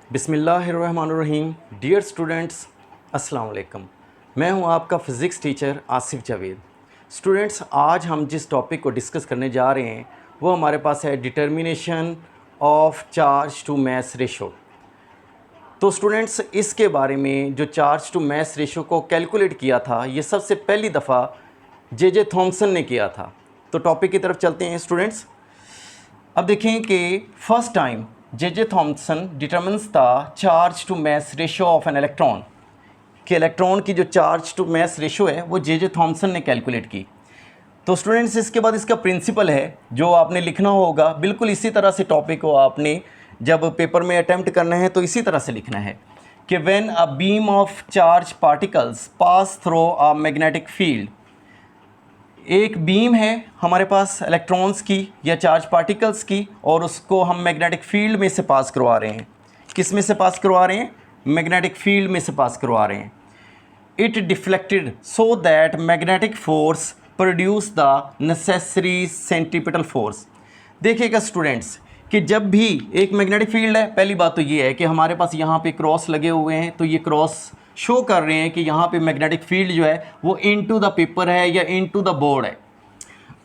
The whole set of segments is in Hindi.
बिस्मिल्लाहिर्रहमानिर्रहीम। डियर स्टूडेंट्स, अस्सलाम वालेकुम। मैं हूं आपका physics teacher Asif Javed. Students, आज हम जिस टॉपिक को डिस्कस करने जा रहे हैं वो हमारे पास है determination of charge to mass ratio. तो स्टूडेंट्स, इसके बारे में जो चार्ज टू मास रेशो को कैलकुलेट किया था ये सबसे पहली दफ़ा जे थॉम्सन ने किया था। तो टॉपिक की तरफ चलते हैं स्टूडेंट्स। अब देखें कि first time J Thomson determines the charge to mass ratio of an electron, कि इलेक्ट्रॉन की जो चार्ज टू मास रेशो है वो जे थॉम्सन ने कैलकुलेट की। तो स्टूडेंट्स, इसके बाद इसका प्रिंसिपल है जो आपने लिखना होगा, बिल्कुल इसी तरह से टॉपिक को आपने जब पेपर में अटैम्प्ट करना है तो इसी तरह से लिखना है कि when a beam of charge particles pass through a magnetic field. एक बीम है हमारे पास इलेक्ट्रॉन्स की या चार्ज पार्टिकल्स की, और उसको हम मैग्नेटिक फील्ड में से पास करवा रहे हैं। किस में से पास करवा रहे हैं? मैग्नेटिक फील्ड में से पास करवा रहे हैं। It deflected so that magnetic force produce the necessary centripetal force. देखिएगा स्टूडेंट्स कि जब भी एक मैग्नेटिक फील्ड है, पहली बात तो ये है कि हमारे पास यहाँ पे क्रॉस लगे हुए हैं, तो ये क्रॉस शो कर रहे हैं कि यहाँ पे मैग्नेटिक फील्ड जो है वो इनटू द पेपर है या इनटू द बोर्ड है।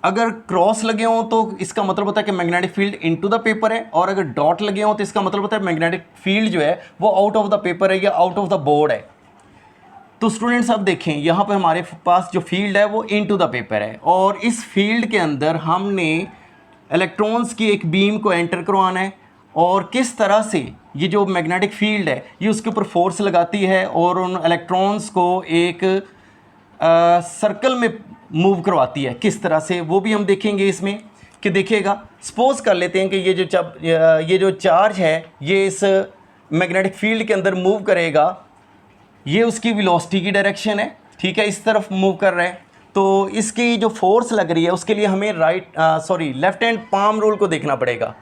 अगर क्रॉस लगे हों तो इसका मतलब होता है कि magnetic field into the paper है, और अगर डॉट लगे हों तो इसका मतलब होता है मैग्नेटिक फील्ड जो है वो आउट ऑफ द पेपर है या आउट ऑफ द बोर्ड है। तो स्टूडेंट्स, अब देखें यहाँ पे हमारे पास जो फील्ड है वो इनटू द पेपर है, और इस फील्ड के अंदर हमने इलेक्ट्रॉन्स की एक बीम को एंटर करवाना है, और किस तरह से ये जो मैग्नेटिक फील्ड है ये उसके ऊपर फोर्स लगाती है और उन इलेक्ट्रॉन्स को एक सर्कल में मूव करवाती है, किस तरह से वो भी हम देखेंगे इसमें। कि देखिएगा, सपोज कर लेते हैं कि ये जो चार्ज है ये इस मैग्नेटिक फील्ड के अंदर मूव करेगा, ये उसकी वेलोसिटी की डायरेक्शन है, ठीक है, इस तरफ मूव कर रहा है। तो इसकी जो फोर्स लग रही है उसके लिए हमें लेफ्ट हैंड पाम रूल को देखना पड़ेगा।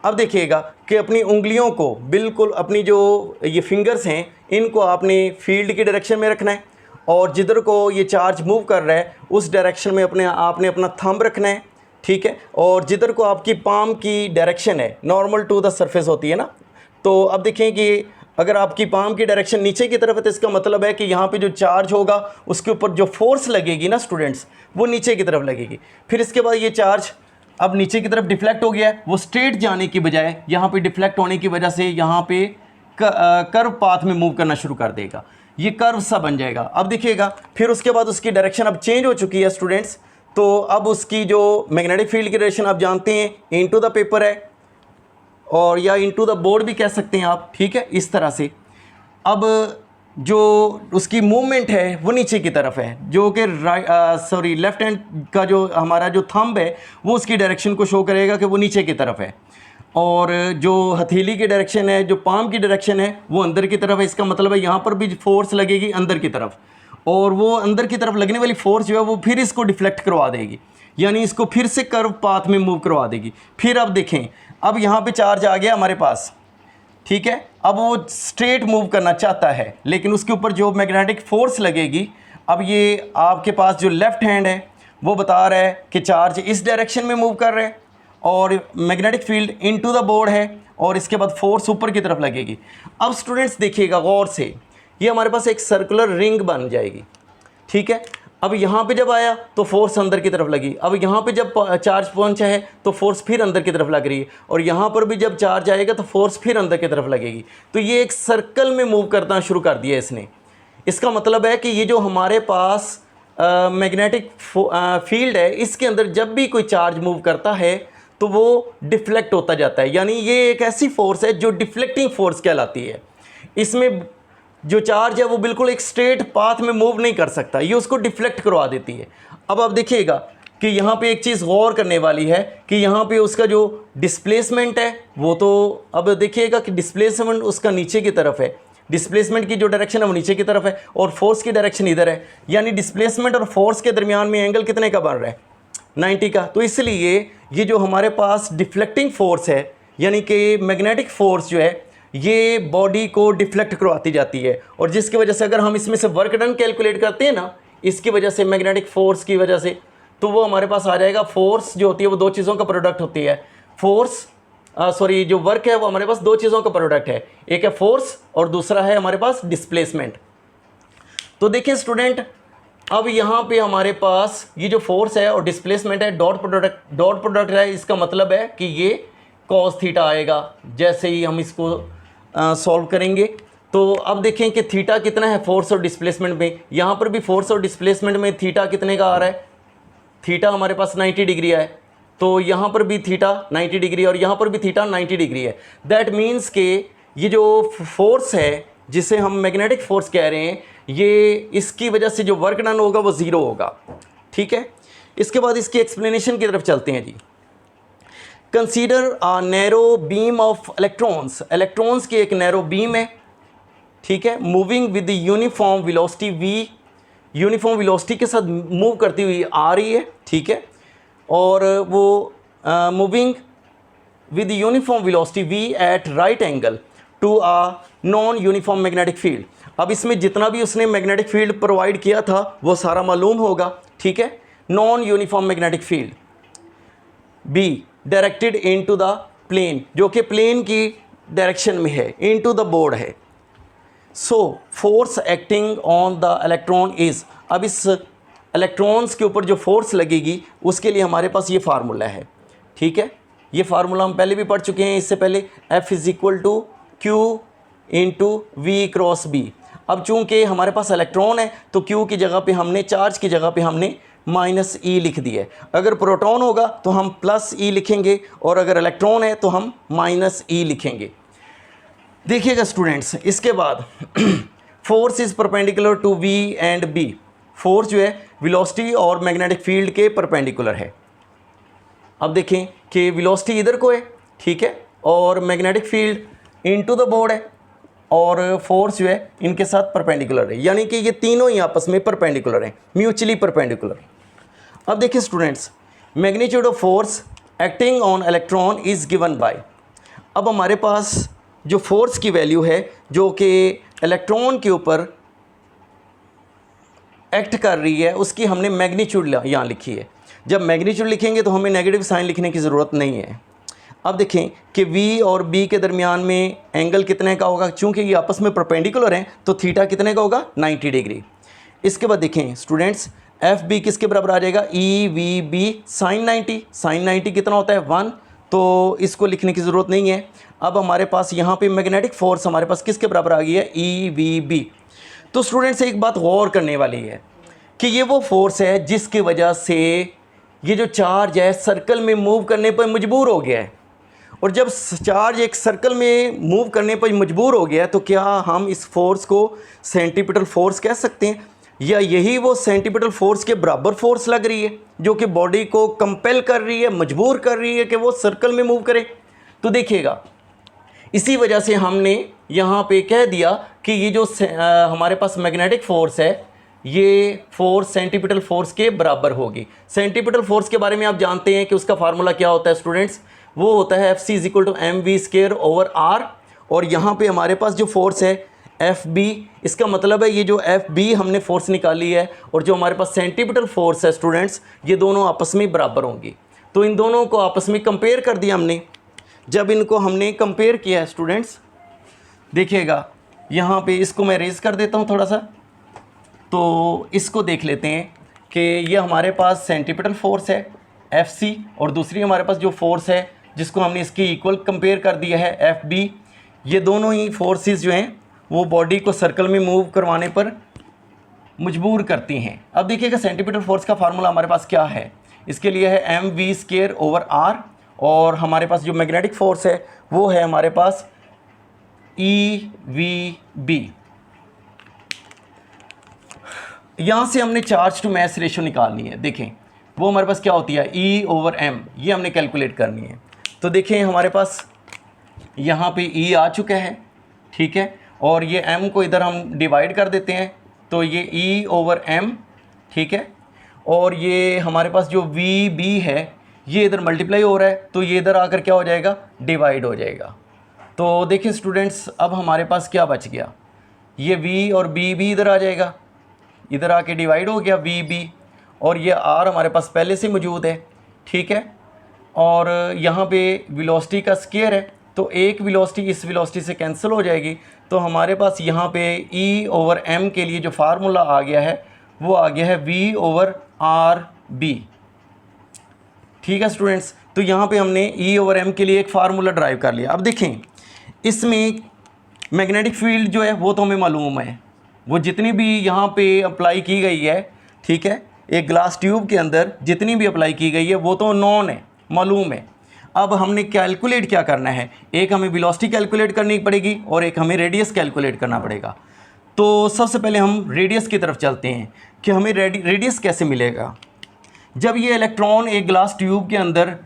अब देखिएगा कि अपनी उंगलियों को बिल्कुल, अपनी जो ये फिंगर्स हैं इनको आपने फील्ड की डायरेक्शन में रखना है, और जिधर को ये चार्ज मूव कर रहा है उस डायरेक्शन में आपने अपना थंब रखना है, ठीक है। और जिधर को आपकी पाम की डायरेक्शन है नॉर्मल टू द सरफेस होती है ना, तो अब देखें कि अगर आपकी पाम की डायरेक्शन नीचे की तरफ है तो इसका मतलब है कि यहाँ पे जो चार्ज होगा उसके ऊपर जो फोर्स लगेगी ना स्टूडेंट्स, वो नीचे की तरफ लगेगी। फिर इसके बाद ये चार्ज अब नीचे की तरफ डिफ्लेक्ट हो गया है, वो स्ट्रेट जाने की बजाय यहाँ पे डिफ्लेक्ट होने की वजह से यहाँ पे कर्व पाथ में मूव करना शुरू कर देगा, ये कर्व सा बन जाएगा। अब देखिएगा, फिर उसके बाद उसकी डायरेक्शन अब चेंज हो चुकी है स्टूडेंट्स। तो अब उसकी जो मैग्नेटिक फील्ड की डायरेक्शन आप जानते हैं इनटू द पेपर है, और या इनटू द बोर्ड भी कह सकते हैं आप, ठीक है, इस तरह से। अब जो उसकी मूवमेंट है वो नीचे की तरफ है, जो कि लेफ्ट हैंड का जो हमारा जो थंब है वो उसकी डायरेक्शन को शो करेगा कि वो नीचे की तरफ है, और जो हथेली की डायरेक्शन है, जो पाम की डायरेक्शन है वो अंदर की तरफ है। इसका मतलब है यहाँ पर भी फोर्स लगेगी अंदर की तरफ, और वो अंदर की तरफ लगने वाली फोर्स जो है वो फिर इसको डिफ्लेक्ट करवा देगी, यानी इसको फिर से कर्व पाथ में मूव करवा देगी। फिर अब देखें, अब यहाँ पे चार्ज आ गया हमारे पास, ठीक है। अब वो स्ट्रेट मूव करना चाहता है, लेकिन उसके ऊपर जो मैग्नेटिक फोर्स लगेगी, अब ये आपके पास जो लेफ्ट हैंड है वो बता रहा है कि चार्ज इस डायरेक्शन में मूव कर रहे हैं, और magnetic field into the board है, और इसके बाद फोर्स ऊपर की तरफ लगेगी। अब स्टूडेंट्स देखिएगा गौर से, ये हमारे पास एक सर्कुलर रिंग बन जाएगी, ठीक है। अब यहाँ पे जब आया तो फोर्स अंदर की तरफ लगी, अब यहाँ पे जब चार्ज पहुँचा है तो फोर्स फिर अंदर की तरफ लग रही है, और यहाँ पर भी जब चार्ज आएगा तो फोर्स फिर अंदर की तरफ लगेगी। तो ये एक सर्कल में मूव करना शुरू कर दिया इसने। इसका मतलब है कि ये जो हमारे पास मैग्नेटिक फील्ड है इसके अंदर जब भी कोई चार्ज मूव करता है तो वो डिफ्लेक्ट होता जाता है, यानी ये एक ऐसी फोर्स है जो डिफ्लेक्टिंग फोर्स कहलाती है। इसमें जो चार्ज है वो बिल्कुल एक स्ट्रेट पाथ में मूव नहीं कर सकता, ये उसको डिफ्लेक्ट करवा देती है। अब आप देखिएगा कि यहाँ पे एक चीज़ गौर करने वाली है कि यहाँ पे उसका जो डिस्प्लेसमेंट है वो, तो अब देखिएगा कि डिस्प्लेसमेंट उसका नीचे की तरफ है, डिस्प्लेसमेंट की जो डायरेक्शन है वो नीचे की तरफ है, और फोर्स की डायरेक्शन इधर है, यानी डिस्प्लेसमेंट और फोर्स के दरमियान में एंगल कितने का बन रहा है? 90 का। तो इसलिए ये जो हमारे पास डिफ्लेक्टिंग फोर्स है, यानी कि मैग्नेटिक फोर्स जो है ये बॉडी को डिफ्लेक्ट करवाती जाती है, और जिसकी वजह से अगर हम इसमें से वर्क डन कैलकुलेट करते हैं ना, इसकी वजह से मैग्नेटिक फोर्स की वजह से, तो वो हमारे पास आ जाएगा। फोर्स जो होती है वो दो चीज़ों का प्रोडक्ट होती है, फोर्स सॉरी जो वर्क है वो हमारे पास दो चीज़ों का प्रोडक्ट है, एक है फोर्स और दूसरा है हमारे पास डिस्प्लेसमेंट। तो देखिए स्टूडेंट, अब यहाँ पे हमारे पास ये जो फोर्स है और डिस्प्लेसमेंट है, डॉट प्रोडक्ट है, इसका मतलब है कि ये कॉस थीटा आएगा जैसे ही हम इसको सॉल्व करेंगे। तो अब देखें कि थीटा कितना है फोर्स और डिस्प्लेसमेंट में, यहाँ पर भी फोर्स और डिस्प्लेसमेंट में थीटा कितने का आ रहा है, थीटा हमारे पास 90 डिग्री है, तो यहाँ पर भी थीटा 90 डिग्री और यहाँ पर भी थीटा 90 डिग्री है। दैट मीन्स कि ये जो फोर्स है जिसे हम मैग्नेटिक फोर्स कह रहे हैं, ये इसकी वजह से जो वर्क डन होगा वो ज़ीरो होगा। ठीक है, इसके बाद इसकी एक्सप्लेनेशन की तरफ चलते हैं जी। Consider a narrow beam of electrons, electrons की एक नैरो बीम है, ठीक है, moving with uniform velocity v, uniform velocity के साथ मूव करती हुई आ रही है, ठीक है, और वो moving with uniform velocity v at right angle to a non uniform magnetic field. अब इसमें जितना भी उसने मैग्नेटिक फील्ड प्रोवाइड किया था वो सारा मालूम होगा, ठीक है, non uniform magnetic field b directed into the plane, जो कि प्लेन की डायरेक्शन में है, इनटू द बोर्ड है। So force acting on the electron is, अब इस इलेक्ट्रॉन्स के ऊपर जो फोर्स लगेगी उसके लिए हमारे पास ये फार्मूला है, ठीक है, ये फार्मूला हम पहले भी पढ़ चुके हैं इससे पहले, F is equal to q into v cross B. अब चूंकि हमारे पास इलेक्ट्रॉन है तो Q की जगह पे हमने, चार्ज की जगह पे हमने माइनस ई लिख दिया है। अगर प्रोटॉन होगा तो हम प्लस ई लिखेंगे और अगर इलेक्ट्रॉन है तो हम माइनस ई लिखेंगे। देखिएगा स्टूडेंट्स, इसके बाद force is perpendicular to v and B, force जो है वेलोसिटी और मैग्नेटिक फील्ड के परपेंडिकुलर है। अब देखें कि वेलोसिटी इधर को है, ठीक है, और magnetic field into the board है और फोर्स जो है इनके साथ परपेंडिकुलर है, यानी कि ये तीनों ही आपस में परपेंडिकुलर हैं, म्यूचुअली परपेंडिकुलर। अब देखिए students, magnitude of force acting on electron is given by, अब हमारे पास जो फोर्स की वैल्यू है जो कि इलेक्ट्रॉन के ऊपर एक्ट कर रही है उसकी हमने मैग्नीट्यूड यहाँ लिखी है। जब मैग्नीट्यूड लिखेंगे तो हमें नेगेटिव साइन लिखने की ज़रूरत नहीं है। अब देखें कि V और B के दरमियान में एंगल कितने का होगा, चूँकि ये आपस में परपेंडिकुलर हैं तो थीटा कितने का होगा, 90 डिग्री। इसके बाद देखें स्टूडेंट्स, FB किसके बराबर आ जाएगा, EVB साइन 90, साइन 90 कितना होता है 1, तो इसको लिखने की ज़रूरत नहीं है। अब हमारे पास यहाँ पे मैग्नेटिक फोर्स हमारे पास किसके बराबर आ गई है, EVB। तो स्टूडेंट्स एक बात गौर करने वाली है कि ये वो फोर्स है जिसकी वजह से ये जो चार्ज है सर्कल में मूव करने पर मजबूर हो गया है, और जब चार्ज एक सर्कल में मूव करने पर मजबूर हो गया तो क्या हम इस फोर्स को सेंटीपिटल फोर्स कह सकते हैं, या यही वो सेंटीपिटल फोर्स के बराबर फोर्स लग रही है जो कि बॉडी को कंपेल कर रही है, मजबूर कर रही है कि वो सर्कल में मूव करे। तो देखिएगा, इसी वजह से हमने यहाँ पे कह दिया कि ये जो हमारे पास मैग्नेटिक फोर्स है ये फोर्स सेंटीपिटल फोर्स के बराबर होगी। सेंटीपिटल फोर्स के बारे में आप जानते हैं कि उसका फार्मूला क्या होता है स्टूडेंट्स, वो होता है Fc is equal to mv²/r, और यहाँ पे हमारे पास जो फोर्स है Fb, इसका मतलब है ये जो Fb हमने फोर्स निकाली है और जो हमारे पास सेंटीपिटल फोर्स है स्टूडेंट्स, ये दोनों आपस में बराबर होंगी। तो इन दोनों को आपस में कंपेयर कर दिया हमने। जब इनको हमने कंपेयर किया है स्टूडेंट्स, देखिएगा यहाँ पे इसको मैं रेज़ कर देता हूँ थोड़ा सा, तो इसको देख लेते हैं कि ये हमारे पास सेंटीपिटल फोर्स है Fc, और दूसरी हमारे पास जो फोर्स है जिसको हमने इसकी इक्वल कंपेयर कर दिया है Fb। ये दोनों ही फोर्सेस जो हैं वो बॉडी को सर्कल में मूव करवाने पर मजबूर करती हैं। अब देखिएगा सेंटीपिटल फोर्स का फार्मूला हमारे पास क्या है, इसके लिए है mv²/r, और हमारे पास जो मैग्नेटिक फोर्स है वो है हमारे पास EVB। यहाँ से हमने चार्ज टू मास रेशो निकालनी है। देखें वो हमारे पास क्या होती है, E/m, ये हमने कैलकुलेट करनी है। तो देखें हमारे पास यहाँ पे E आ चुका है, ठीक है, और ये m को इधर हम डिवाइड कर देते हैं तो ये E/m, ठीक है, और ये हमारे पास जो VB है ये इधर मल्टीप्लाई हो रहा है तो ये इधर आकर क्या हो जाएगा, डिवाइड हो जाएगा। तो देखिए स्टूडेंट्स, अब हमारे पास क्या बच गया, ये V और B भी इधर आ जाएगा, इधर आके डिवाइड हो गया VB, और ये R हमारे पास पहले से मौजूद है, ठीक है, और यहाँ पे वेलोसिटी का स्क्वायर है, तो एक वेलोसिटी इस वेलोसिटी से कैंसिल हो जाएगी। तो हमारे पास यहाँ पे E/m के लिए जो फार्मूला आ गया है वो आ गया है V/RB। ठीक है स्टूडेंट्स, तो यहाँ पे हमने E/m के लिए एक फार्मूला ड्राइव कर लिया। अब देखें इसमें मैग्नेटिक फील्ड जो है वो तो हमें मालूम है, वो जितनी भी यहाँ पे अप्लाई की गई है, ठीक है, एक ग्लास ट्यूब के अंदर जितनी भी अप्लाई की गई है वो तो नॉन है, मालूम है। अब हमने कैलकुलेट क्या करना है, एक हमें वेलोसिटी कैलकुलेट करनी पड़ेगी और एक हमें रेडियस कैलकुलेट करना पड़ेगा। तो सबसे पहले हम रेडियस की तरफ चलते हैं कि हमें रेडियस कैसे मिलेगा। जब ये इलेक्ट्रॉन एक ग्लास ट्यूब के अंदर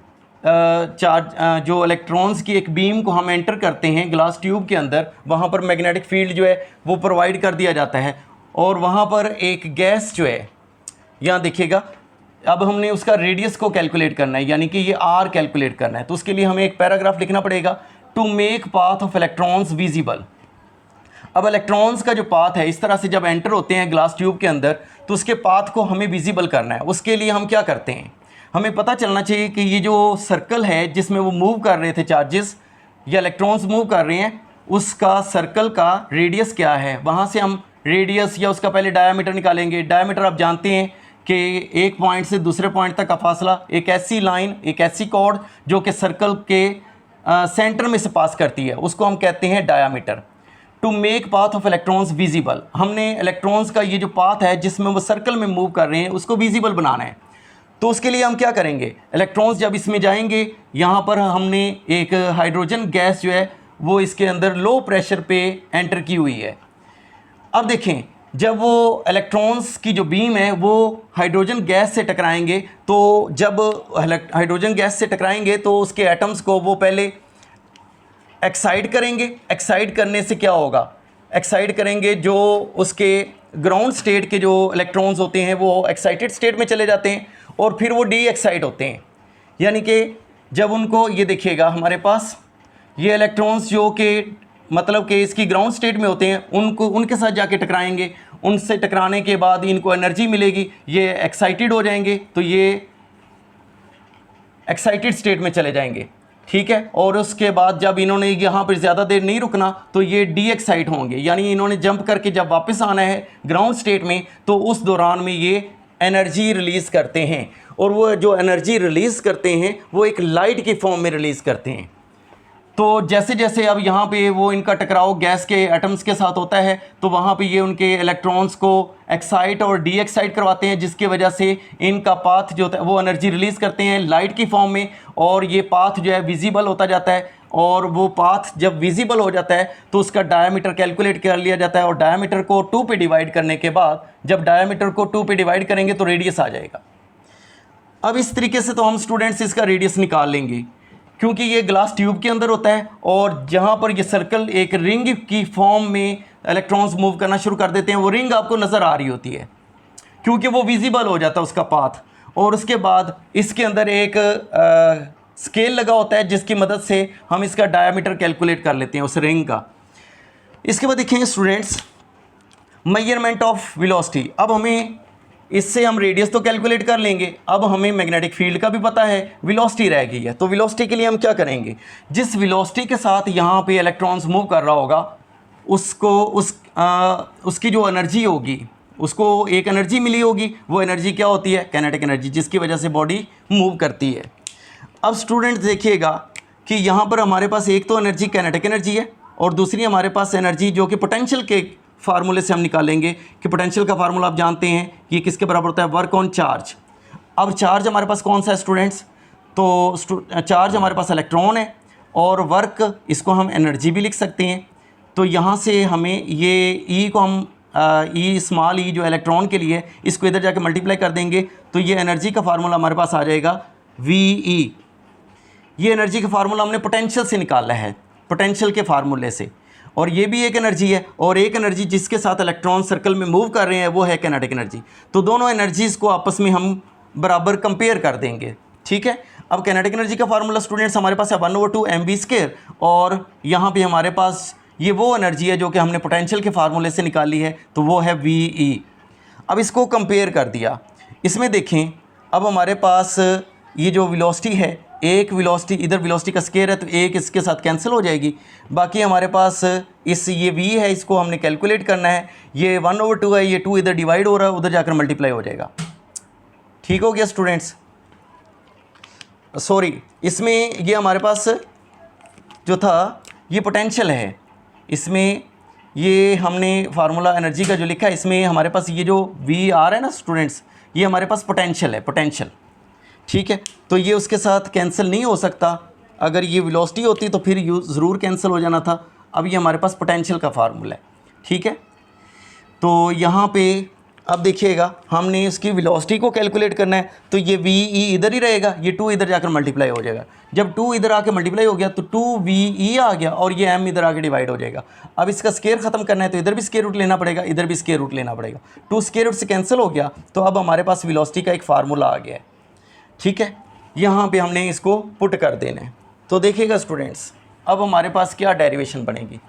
जो इलेक्ट्रॉन्स की एक बीम को हम एंटर करते हैं ग्लास ट्यूब के अंदर, वहाँ पर मैग्नेटिक फील्ड जो है वो प्रोवाइड कर दिया जाता है और वहाँ पर एक गैस जो है, यहाँ देखिएगा, अब हमने उसका रेडियस को कैलकुलेट करना है, यानी कि ये R कैलकुलेट करना है। तो उसके लिए हमें एक पैराग्राफ लिखना पड़ेगा, to make path of electrons visible. अब इलेक्ट्रॉन्स का जो पाथ है इस तरह से जब एंटर होते हैं ग्लास ट्यूब के अंदर, तो उसके पाथ को हमें विजिबल करना है। उसके लिए हम क्या करते हैं, हमें पता चलना चाहिए कि ये जो सर्कल है जिसमें वो मूव कर रहे थे चार्जेस या इलेक्ट्रॉन्स मूव कर रहे हैं, उसका सर्कल का रेडियस क्या है। वहाँ से हम रेडियस या उसका पहले डायामीटर निकालेंगे। डायामीटर आप जानते हैं कि एक पॉइंट से दूसरे पॉइंट तक का फासला, एक ऐसी लाइन, एक ऐसी कॉर्ड जो कि सर्कल के सेंटर में से पास करती है, उसको हम कहते हैं diameter. To make path of electrons visible, हमने इलेक्ट्रॉन्स का ये जो पाथ है जिसमें वो सर्कल में मूव कर रहे हैं उसको विजिबल बनाना है। तो उसके लिए हम क्या करेंगे, इलेक्ट्रॉन्स जब इसमें जाएंगे, यहाँ पर हमने एक हाइड्रोजन गैस जो है वो इसके अंदर लो प्रेशर पे एंटर की हुई है। अब देखें, जब वो इलेक्ट्रॉन्स की जो बीम है वो हाइड्रोजन गैस से टकराएंगे, तो जब हाइड्रोजन गैस से टकराएंगे तो उसके एटम्स को वो पहले एक्साइट करेंगे। एक्साइट करने से क्या होगा, एक्साइट करेंगे, जो उसके ग्राउंड स्टेट के जो इलेक्ट्रॉन्स होते हैं वो एक्साइटेड स्टेट में चले जाते हैं और फिर वो डी एक्साइट होते हैं। यानी कि जब उनको, ये देखिएगा हमारे पास ये इलेक्ट्रॉन्स जो कि मतलब कि इसकी ग्राउंड स्टेट में होते हैं, उनको उनके साथ जाके टकराएंगे। उनसे टकराने के बाद इनको एनर्जी मिलेगी, ये एक्साइटेड हो जाएंगे, तो ये एक्साइटेड स्टेट में चले जाएंगे, ठीक है। और उसके बाद जब इन्होंने यहाँ पर ज़्यादा देर नहीं रुकना तो ये डी एक्साइट होंगे, यानी इन्होंने जंप करके जब वापस आना है ग्राउंड स्टेट में, तो उस दौरान में ये एनर्जी रिलीज़ करते हैं। और वो जो एनर्जी रिलीज़ करते हैं वो एक लाइट की फॉर्म में रिलीज़ करते हैं। तो जैसे जैसे अब यहाँ पे वो इनका टकराव गैस के एटम्स के साथ होता है, तो वहाँ पे ये उनके इलेक्ट्रॉन्स को एक्साइट और डी एक्साइट करवाते हैं, जिसकी वजह से इनका पाथ जो होता है वो एनर्जी रिलीज़ करते हैं लाइट की फॉर्म में, और ये पाथ जो है विजिबल होता जाता है। और वो पाथ जब विजिबल हो जाता है तो उसका डायामीटर कैलकुलेट कर लिया जाता है, और डायामीटर को 2 पे डिवाइड करने के बाद, जब डायामीटर को 2 पे डिवाइड करेंगे तो रेडियस आ जाएगा। अब इस तरीके से तो हम स्टूडेंट्स इसका रेडियस निकाल लेंगे, क्योंकि ये ग्लास ट्यूब के अंदर होता है और जहाँ पर ये सर्कल एक रिंग की फॉर्म में इलेक्ट्रॉन्स मूव करना शुरू कर देते हैं, वो रिंग आपको नज़र आ रही होती है क्योंकि वो विजिबल हो जाता है उसका पाथ। और उसके बाद इसके अंदर एक स्केल लगा होता है जिसकी मदद से हम इसका डायामीटर कैलकुलेट कर लेते हैं उस रिंग का। इसके बाद देखेंगे स्टूडेंट्स मेजरमेंट ऑफ वेलोसिटी। अब हमें इससे हम रेडियस तो कैलकुलेट कर लेंगे, अब हमें मैग्नेटिक फील्ड का भी पता है, वेलोसिटी रह गई है। तो वेलोसिटी के लिए हम क्या करेंगे, जिस वेलोसिटी के साथ यहाँ पे इलेक्ट्रॉन्स मूव कर रहा होगा उसको उसकी जो एनर्जी होगी, उसको एक एनर्जी मिली होगी, वो एनर्जी क्या होती है, काइनेटिक एनर्जी, जिसकी वजह से बॉडी मूव करती है। अब स्टूडेंट देखिएगा कि यहाँ पर हमारे पास एक तो एनर्जी काइनेटिक एनर्जी है और दूसरी हमारे पास एनर्जी जो कि पोटेंशियल के फार्मूले से हम निकालेंगे कि पोटेंशियल का फार्मूला आप जानते हैं कि ये किसके बराबर होता है, वर्क ऑन चार्ज। अब चार्ज हमारे पास कौन सा है स्टूडेंट्स, तो चार्ज हमारे पास इलेक्ट्रॉन है और वर्क इसको हम एनर्जी भी लिख सकते हैं। तो यहाँ से हमें ये ई को हम ई स्मॉल ई जो इलेक्ट्रॉन के लिए, इसको इधर जाके मल्टीप्लाई कर देंगे तो ये एनर्जी का फार्मूला हमारे पास आ जाएगा वी ई। ये एनर्जी का फार्मूला हमने पोटेंशियल से निकाला है, पोटेंशियल के फार्मूले से, और ये भी एक एनर्जी है। और एक एनर्जी जिसके साथ इलेक्ट्रॉन सर्कल में मूव कर रहे हैं वो है काइनेटिक एनर्जी। तो दोनों एनर्जीज़ को आपस में हम बराबर कंपेयर कर देंगे, ठीक है। अब काइनेटिक एनर्जी का फार्मूला स्टूडेंट्स हमारे पास है 1/2 mv², और यहाँ पे हमारे पास ये वो एनर्जी है जो कि हमने पोटेंशियल के फार्मूले से निकाली है, तो वो है वी ई। अब इसको कंपेयर कर दिया, इसमें देखें अब हमारे पास ये जो वेलोसिटी है एक वेलोसिटी, इधर वेलोसिटी का स्केयर है तो एक इसके साथ कैंसिल हो जाएगी। बाकी हमारे पास इस ये v है, इसको हमने कैलकुलेट करना है। ये 1/2 है, ये 2 इधर डिवाइड हो रहा है, उधर जाकर मल्टीप्लाई हो जाएगा। ठीक हो गया स्टूडेंट्स? सॉरी, इसमें ये हमारे पास जो था ये पोटेंशियल है, इसमें ये हमने फार्मूला एनर्जी का जो लिखा है, इसमें हमारे पास ये जो वी आर है ना स्टूडेंट्स, ये हमारे पास पोटेंशियल है, पोटेंशियल। ठीक है, तो ये उसके साथ कैंसिल नहीं हो सकता। अगर ये वेलोसिटी होती तो फिर ज़रूर कैंसिल हो जाना था। अब ये हमारे पास पोटेंशियल का फार्मूला है। ठीक है, तो यहाँ पे अब देखिएगा, हमने इसकी वेलोसिटी को कैलकुलेट करना है, तो ये वी ई इधर ही रहेगा, ये 2 इधर जाकर मल्टीप्लाई हो जाएगा। जब 2 इधर आके मल्टीप्लाई हो गया तो 2VE आ गया और ये m इधर आके डिवाइड हो जाएगा। अब इसका स्केयर ख़त्म करना है तो इधर भी स्केयर रूट लेना पड़ेगा, इधर भी स्केयर रूट लेना पड़ेगा। 2 स्केयर रूट से कैंसिल हो गया, तो अब हमारे पास वेलोसिटी का एक फार्मूला आ गया है। ठीक है, यहाँ पे हमने इसको पुट कर देना है। तो देखिएगा स्टूडेंट्स, अब हमारे पास क्या डेरिवेशन बनेगी।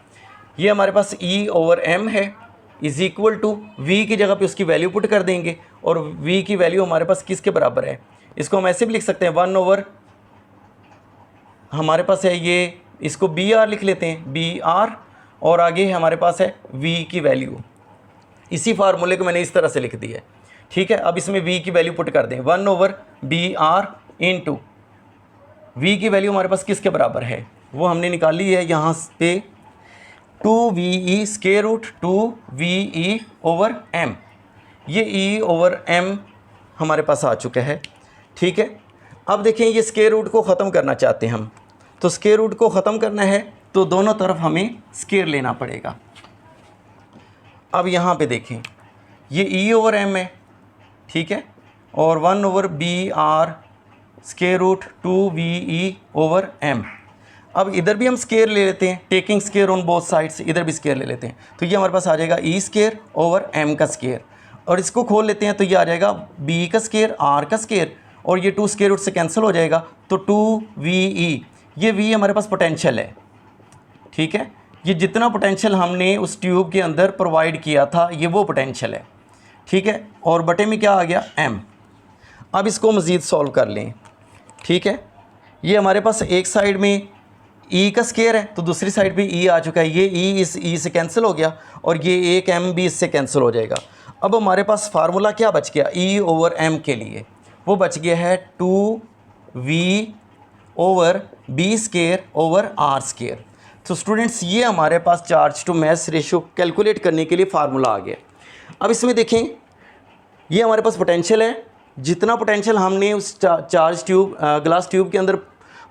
ये हमारे पास E/m है इज़ इक्वल टू v की जगह पे उसकी वैल्यू पुट कर देंगे, और v की वैल्यू हमारे पास किसके बराबर है, इसको हम ऐसे भी लिख सकते हैं 1/, हमारे पास है ये, इसको br लिख लेते हैं, br, और आगे हमारे पास है v की वैल्यू। इसी फार्मूले को मैंने इस तरह से लिख दिया है। ठीक है, अब इसमें v की वैल्यू पुट कर दें, 1/br इंटू v की वैल्यू हमारे पास किसके बराबर है, वो हमने निकाली है यहाँ पे 2VE स्केयर रूट 2VE/m। ये E/m हमारे पास आ चुका है। ठीक है, अब देखें, ये स्केयर रूट को ख़त्म करना चाहते हैं हम, तो स्केयर रूट को ख़त्म करना है तो दोनों तरफ हमें स्केयर लेना पड़ेगा। अब यहाँ पे देखें, ये E/m है, ठीक है, और 1/br स्केयर रूट 2VE/m। अब इधर भी हम स्केयर ले लेते हैं, taking square on both sides, इधर भी स्केयर ले लेते हैं, तो ये हमारे पास आ जाएगा E/m का स्केयर, और इसको खोल लेते हैं तो ये आ जाएगा b का स्केयर, r का स्केयर, और ये 2 स्केयर रूट से कैंसिल हो जाएगा, तो 2VE, ये v हमारे पास पोटेंशियल है। ठीक है, ये जितना पोटेंशियल हमने उस ट्यूब के अंदर प्रोवाइड किया था, ये वो पोटेंशियल है। ठीक है, और बटे में क्या आ गया, m। अब इसको मज़ीद सॉल्व कर लें। ठीक है, ये हमारे पास एक साइड में E का स्केयर है, तो दूसरी साइड पे E आ चुका है, ये E इस E से कैंसिल हो गया, और ये एक m भी इससे कैंसिल हो जाएगा। अब हमारे पास फार्मूला क्या बच गया E/m के लिए, वो बच गया है 2V/b square over r square. तो स्टूडेंट्स, ये हमारे पास charge to mass ratio calculate करने के लिए फार्मूला आ गया। अब इसमें देखें, ये हमारे पास पोटेंशियल है, जितना पोटेंशियल हमने उस चार्ज ट्यूब ग्लास ट्यूब के अंदर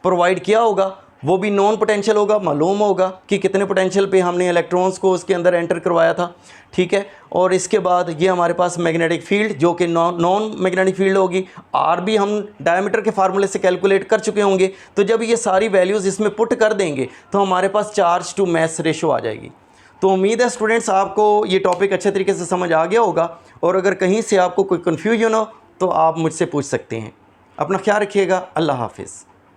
प्रोवाइड किया होगा, वो भी नॉन पोटेंशियल होगा, मालूम होगा कि कितने पोटेंशियल पे हमने इलेक्ट्रॉन्स को उसके अंदर एंटर करवाया था। ठीक है, और इसके बाद ये हमारे पास मैग्नेटिक फील्ड, जो कि नॉन मैग्नेटिक फील्ड होगी, आर भी हम डायमीटर के फार्मूले से कैलकुलेट कर चुके होंगे। तो जब ये सारी वैल्यूज़ इसमें पुट कर देंगे तो हमारे पास चार्ज टू मास रेशो आ जाएगी। तो उम्मीद है स्टूडेंट्स, आपको ये टॉपिक अच्छे तरीके से समझ आ गया होगा, और अगर कहीं से आपको कोई कन्फ्यूजन हो तो आप मुझसे पूछ सकते हैं। अपना ख्याल रखिएगा। अल्लाह हाफिज़।